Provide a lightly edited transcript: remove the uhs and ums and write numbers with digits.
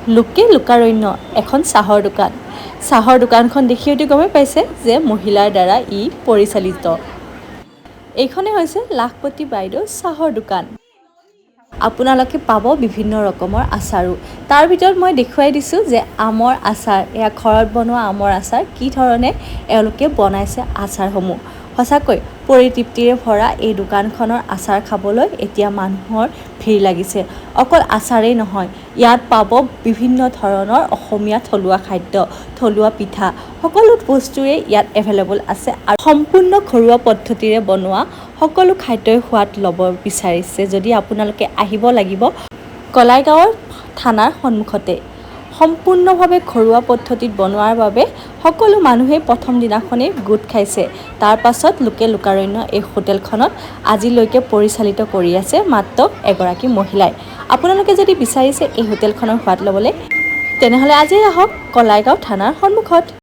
লোকে লোকাৰণ্য এখন চাহৰ দোকান। চাহৰ দোকানখন দেখি হয়তো গমেই পাইছে যে মহিলাৰ দ্বাৰা ই পৰিচালিত। এইখনে হৈছে লাখপতি বাইদেউ চাহৰ দোকান। আপোনালোকে পাব বিভিন্ন ৰকমৰ আচাৰো। তাৰ ভিতৰত মই দেখুৱাই দিছোঁ যে আমৰ আচাৰ, এয়া ঘৰত বনোৱা আমৰ আচাৰ কি ধৰণে এওঁলোকে বনাইছে আচাৰসমূহ। সঁচাকৈ পৰিতৃপ্তিৰে ভৰা এই দোকানখনৰ আচাৰ খাবলৈ এতিয়া মানুহৰ ভিৰ লাগিছে। অকল আচাৰেই নহয়, ইয়াত পাব বিভিন্ন ধৰণৰ অসমীয়া থলুৱা খাদ্য, থলুৱা পিঠা, সকলো বস্তুৰে ইয়াত এভেইলেবল আছে আৰু সম্পূৰ্ণ ঘৰুৱা পদ্ধতিৰে বনোৱা সকলো খাদ্যই সোৱাদ ল'ব বিচাৰিছে যদি আপোনালোকে আহিব লাগিব কলাইগাঁৱৰ থানাৰ সন্মুখতে। সম্পূৰ্ণভাৱে ঘৰুৱা পদ্ধতিত বনোৱাৰ বাবে সকলো মানুহেই প্ৰথম দিনাখনেই গোট খাইছে। তাৰ পাছত লোকে লোকাৰণ্য এই হোটেলখনত আজিলৈকে পৰিচালিত কৰি আছে মাত্ৰ এগৰাকী মহিলাই। আপোনালোকে যদি বিচাৰিছে এই হোটেলখনৰ সোৱাদ ল'বলৈ, তেনেহ'লে আজি আহক কলাইগাঁও থানাৰ সন্মুখত।